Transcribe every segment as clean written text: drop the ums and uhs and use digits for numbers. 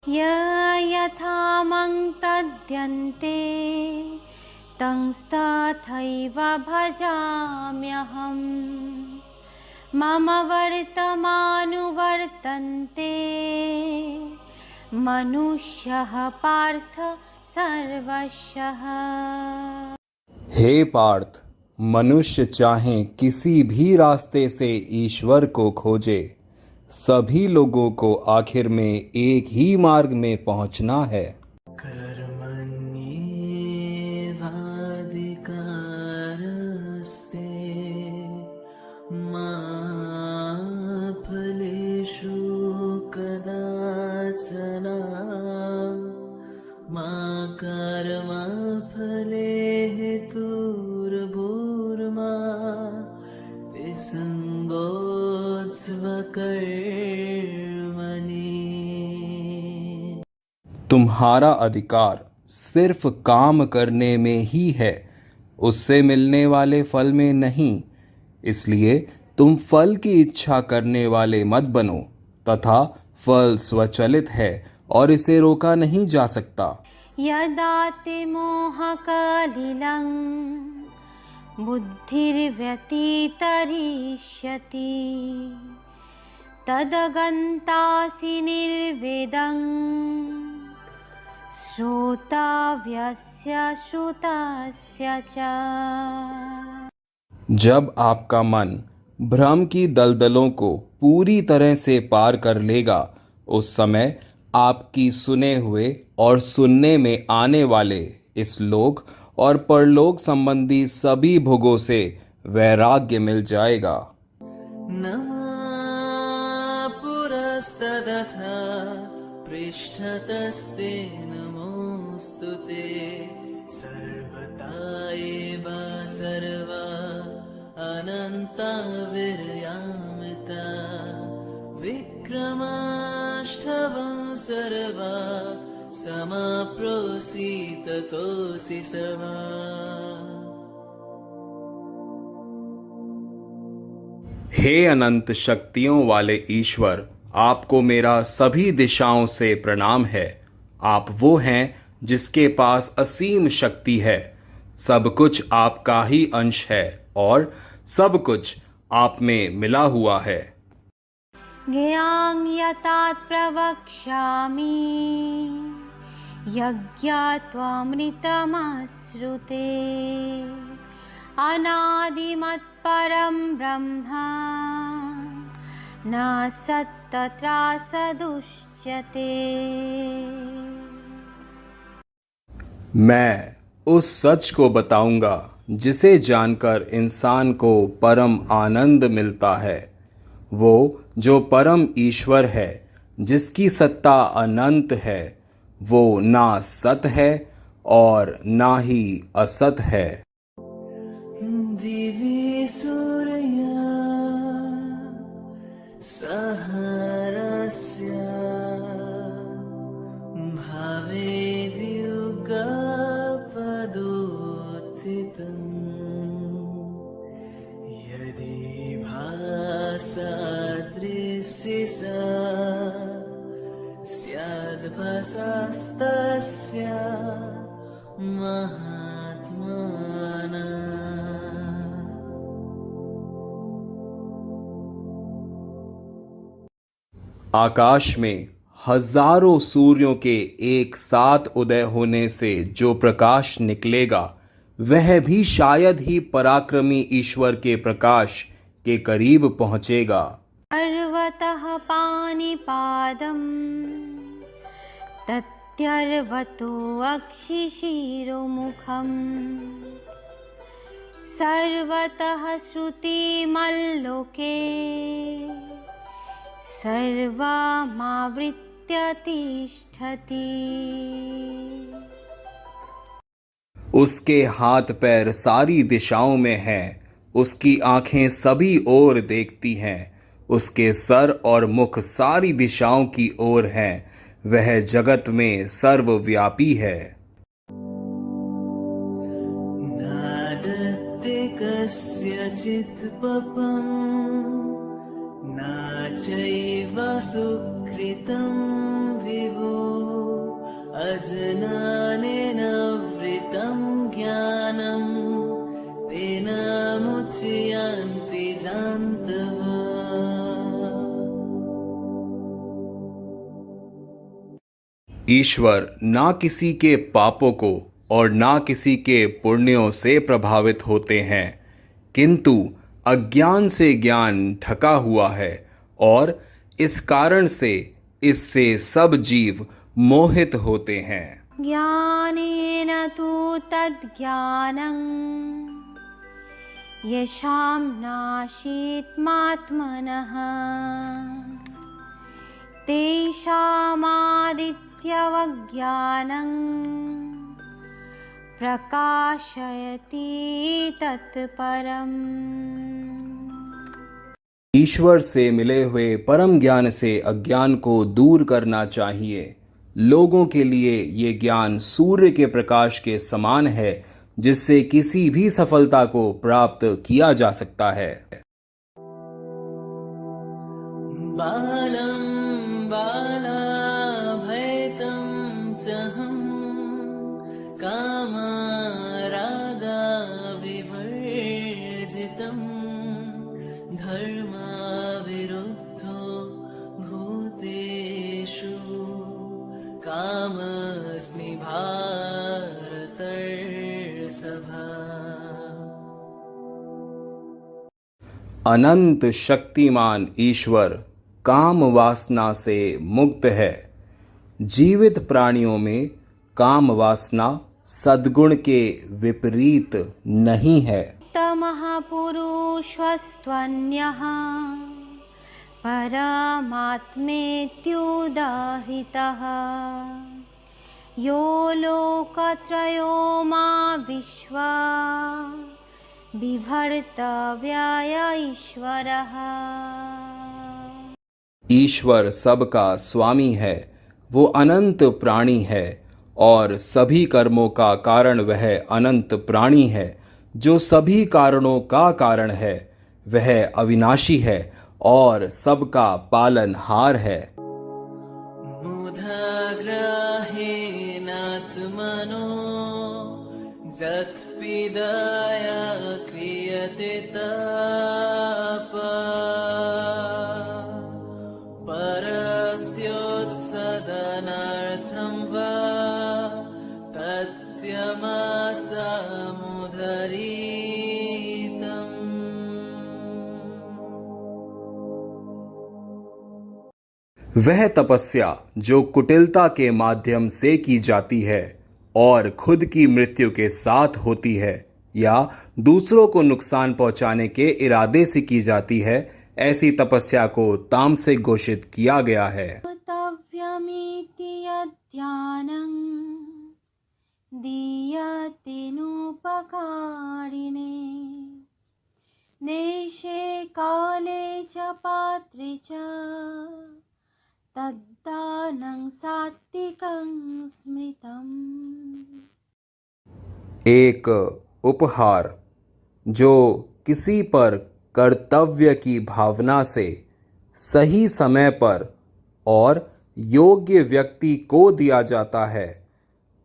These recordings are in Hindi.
यथा प्रद्यन्ते तंस्तथैव भजाम्यहम् मम वर्तमानुवर्तन्ते मनुष्यः पार्थ सर्वशः। हे पार्थ, मनुष्य चाहे किसी भी रास्ते से ईश्वर को खोजे, सभी लोगों को आखिर में एक ही मार्ग में पहुंचना है। कर्मण्येवाधिकारस्ते मा फलेषु कदाचन मा कर्मफले हेतुर्भूर्मा ते संगोत्स्वकर्मणि। तुम्हारा अधिकार सिर्फ काम करने में ही है, उससे मिलने वाले फल में नहीं। इसलिए तुम फल की इच्छा करने वाले मत बनो, तथा फल स्वचलित है और इसे रोका नहीं जा सकता। यदा ते मोहकलिलं बुद्धिर्व्यतितरिष्यति तदगन्तासि निर्वेदं श्रोतव्यस्य श्रुतस्य च। जब आपका मन भ्रम की दलदलों को पूरी तरह से पार कर लेगा, उस समय आपकी सुने हुए और सुनने में आने वाले इस लोक और परलोक संबंधी सभी भोगों से वैराग्य मिल जाएगा। न पुरस्तदथा पृष्ठतस्ते नमोऽस्तुते सर्वदा एव सर्वा अनन्ता विर्यामिता विक्रमाष्टवं सर्वा समाप्रोसीततोऽसि सर्वा। हे अनंत शक्तियों वाले ईश्वर, आपको मेरा सभी दिशाओं से प्रणाम है। आप वो हैं जिसके पास असीम शक्ति है। सब कुछ आपका ही अंश है और सब कुछ आप में मिला हुआ है। ज्ञां यतात् प्रवक्ष्यामि यज्ञात्वामृतमश्नुते अनादिमत्परं ब्रह्म न सत्तत्रासदुच्यते। मैं उस सच को बताऊंगा जिसे जानकर इंसान को परम आनंद मिलता है। वो जो परम ईश्वर है, जिसकी सत्ता अनंत है, वो ना सत है और ना ही असत है। दिवि सूर्या सहरस्य भावे द्युगपदुत्थितम् यदि भासादृश्य स्याद्भासस्तस्य महात्मना। आकाश में हजारों सूर्यों के एक साथ उदय होने से जो प्रकाश निकलेगा, वह भी शायद ही पराक्रमी ईश्वर के प्रकाश के करीब पहुंचेगा। पर्वतः पाणिपादं तत्यर्वतो अक्षिशिरोमुखम् सर्वतः श्रुतिमल्लोके सर्वमावृत्य तिष्ठति। उसके हाथ पैर सारी दिशाओं में हैं, उसकी आंखें सभी ओर देखती हैं, उसके सर और मुख सारी दिशाओं की ओर हैं। वह जगत में सर्वव्यापी है। नादत्ते कस्यचित् पपम् न चैव सुकृतं विभुः अज्ञानेन वृतं ज्ञानं तेन मुच्यन्ते जान्तवः। ईश्वर ना किसी के पापों को और ना किसी के पुण्यों से प्रभावित होते हैं, किंतु अज्ञान से ज्ञान ढका हुआ है और इस कारण से इससे सब जीव मोहित होते हैं। ज्ञानेन तु तद्ज्ञानं येषां नाशीत्मात्मनः तेषामादित्यवज्ञानं प्रकाशयति तत्परम्। ईश्वर से मिले हुए परम ज्ञान से अज्ञान को दूर करना चाहिए। लोगों के लिए ये ज्ञान सूर्य के प्रकाश के समान है, जिससे किसी भी सफलता को प्राप्त किया जा सकता है। बालं बालाभयतं चहं कामरागविवर्जितं धर्मविरुद्धो भूतेषु कामस्मि भारतर्षभा। अनंत शक्तिमान ईश्वर काम वासना से मुक्त है। जीवित प्राणियों में काम वासना सद्गुण के विपरीत नहीं है। तमः पुरुषस्त्वन्यः परमात्मेत्युदाहृतः यो लोकत्रयो मा विश्वा बिभर्तव्याय ईश्वरः। ईश्वर सबका स्वामी है, वो अनंत प्राणी है और सभी कर्मों का कारण वह अनंत प्राणी है। जो सभी कारणों का कारण है वह अविनाशी है और सबका पालनहार है। मुधाग्रहेणात्मनो जत्पिदाय क्रियते तपः परस्योत्सदनार्थं वा तत्यमासमुदरीतम्। वह तपस्या जो कुटिलता के माध्यम से की जाती है और खुद की मृत्यु के साथ होती है या दूसरों को नुकसान पहुंचाने के इरादे से की जाती है, ऐसी तपस्या को तामसिक घोषित किया गया है। कर्तव्यमिति यद्ज्ञानं दीयते नोपकारिणे देशे काले च पात्रे च तद्दानं सात्विकं स्मृतम्। एक उपहार जो किसी पर कर्तव्य की भावना से सही समय पर और योग्य व्यक्ति को दिया जाता है,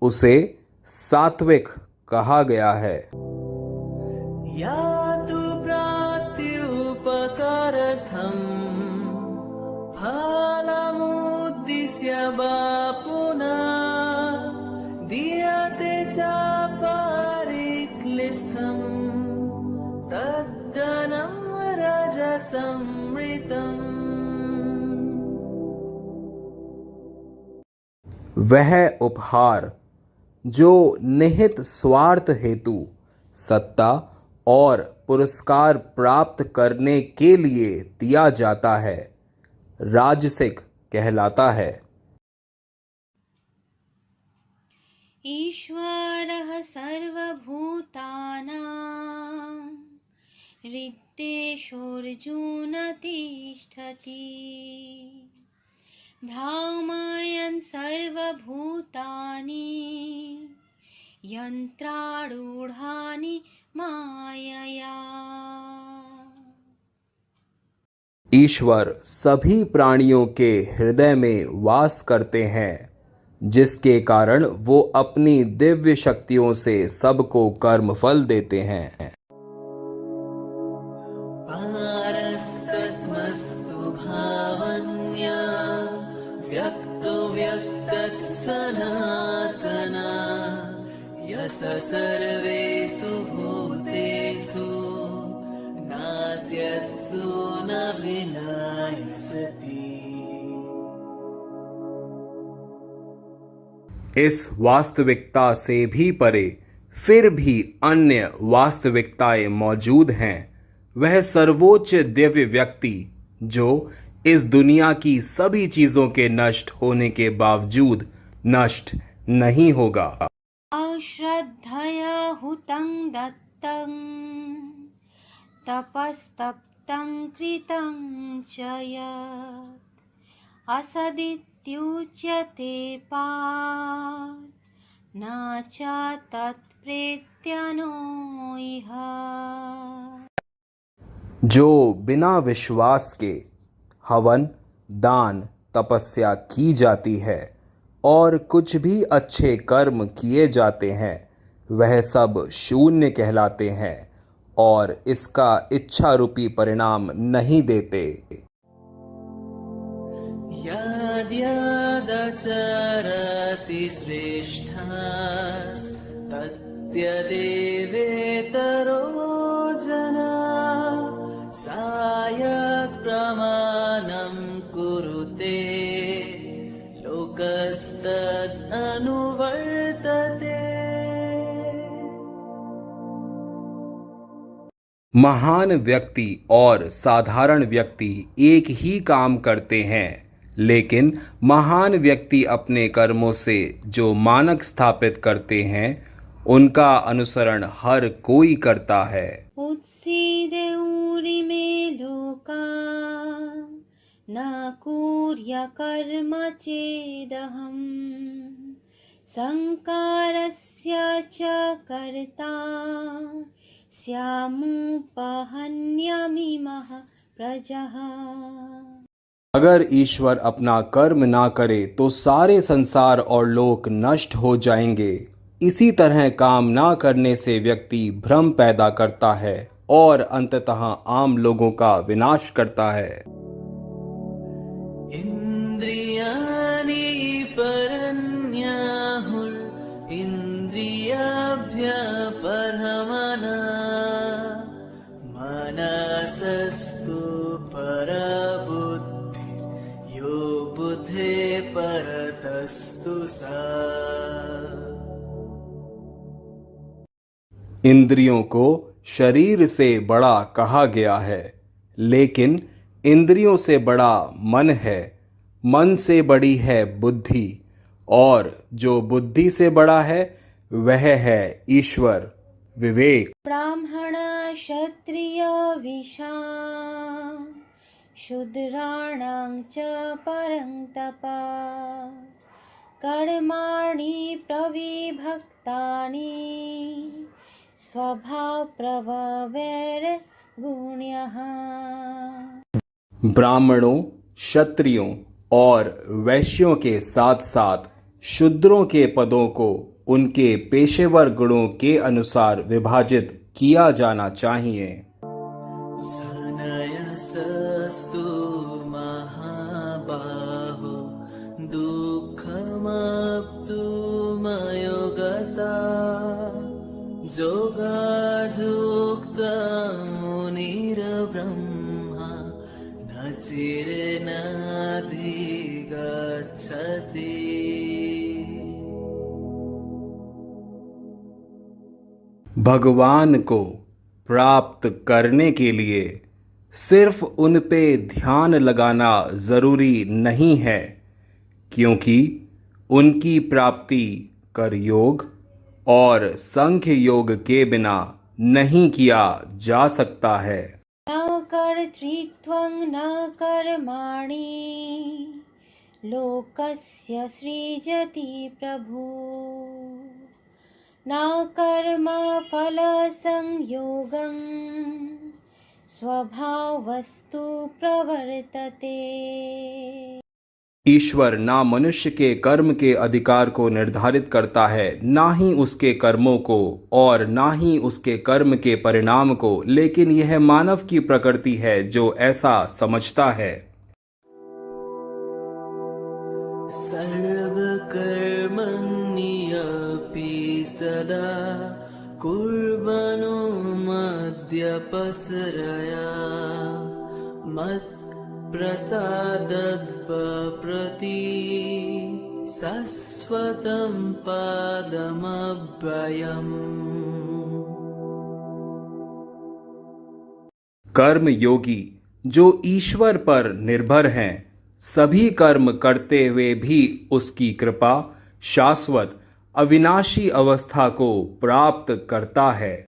उसे सात्विक कहा गया है। या तु प्रत्युपकारार्थं फलमुद्दिश्य वा पुनः दीयते च परिक्लिष्टं तद्दानं रजसंमृतम्। वह उपहार जो निहित स्वार्थ हेतु सत्ता और पुरस्कार प्राप्त करने के लिए दिया जाता है, राजसिक कहलाता है। ईश्वरः सर्वभूतानां हृद्देशोऽर्जुन तिष्ठति भ्रामयन् सर्वभूतानि यन्त्रारूढानि मायया। ईश्वर सभी प्राणियों के हृदय में वास करते हैं, जिसके कारण वो अपनी दिव्य शक्तियों से सबको कर्म फल देते हैं। पारस्तस्मस्तु भावन्या व्यक्तो व्यक्तत् सनातना यस सर्वेषु भूतेषु नास्यत्सु न विनायसति। इस वास्तविकता से भी परे फिर भी अन्य वास्तविकताएं मौजूद हैं। वह सर्वोच्च दिव्य व्यक्ति जो इस दुनिया की सभी चीजों के नष्ट होने के बावजूद नष्ट नहीं होगा। अश्रद्धया हुतं दत्तं तपस्तप्तं कृतं च यत् असदित्युच्यते पार्थ न च तत्प्रेत्यनो इह। जो बिना विश्वास के हवन, दान, तपस्या की जाती है और कुछ भी अच्छे कर्म किए जाते हैं, वह सब शून्य कहलाते हैं और इसका इच्छा रूपी परिणाम नहीं देते। यद्यदचरति श्रेष्ठास्तत्यदेवेतरो जना सा यत् प्रमाणं कुरुते लोकस्तद् अनुवर्तते। महान व्यक्ति और साधारण व्यक्ति एक ही काम करते हैं, लेकिन महान व्यक्ति अपने कर्मों से जो मानक स्थापित करते हैं उनका अनुसरण हर कोई करता है। उत्सीदेउरि मे लोका न कुर्य कर्म चेदहम् संकारस्य च कर्ता स्यामुपहन्यामिमः प्रजः। अगर ईश्वर अपना कर्म ना करे तो सारे संसार और लोक नष्ट हो जाएंगे। इसी तरह काम ना करने से व्यक्ति भ्रम पैदा करता है और अंततः आम लोगों का विनाश करता है। इन्द्रियाणि परन्याहुर् इन्द्रियाभ्यः परमनः मनसस्तु परबुद्धिर् यो बुद्धे परतस्तु सा। इंद्रियों को शरीर से बड़ा कहा गया है, लेकिन इंद्रियों से बड़ा मन है, मन से बड़ी है बुद्धि, और जो बुद्धि से बड़ा है वह है ईश्वर विवेक। ब्राह्मण क्षत्रिय विशां शूद्राणां च परं तप कर्माणि प्रविभक्तानि स्वभाव प्रभवैर्गुण्यः। ब्राह्मणों, क्षत्रियों और वैश्यों के साथ साथ शूद्रों के पदों को उनके पेशेवर गुणों के अनुसार विभाजित किया जाना चाहिए। सनयसस्तु महाबाहो दुःखमप्तु मयोगता जोगाजुक्तं मुनिर्ब्रह्मा न चिरेणाधिगच्छति। भगवान को प्राप्त करने के लिए सिर्फ उन पे ध्यान लगाना जरूरी नहीं है, क्योंकि उनकी प्राप्ति कर्मयोग और सांख्य योग के बिना नहीं किया जा सकता है। न कर्तृत्वं न कर्माणि लोकस्य सृजति प्रभु न कर्म फल संयोगं स्वभावस्तु प्रवर्तते। ईश्वर ना मनुष्य के कर्म के अधिकार को निर्धारित करता है, ना ही उसके कर्मों को और ना ही उसके कर्म के परिणाम को, लेकिन यह मानव की प्रकृति है जो ऐसा समझता है। सर्वकर्मण्यपि सदा कुर्वनो मद्यपसरया प्रति सस्वतं पादमभ्ययम्। कर्म योगी जो ईश्वर पर निर्भर हैं, सभी कर्म करते हुए भी उसकी कृपा शाश्वत अविनाशी अवस्था को प्राप्त करता है।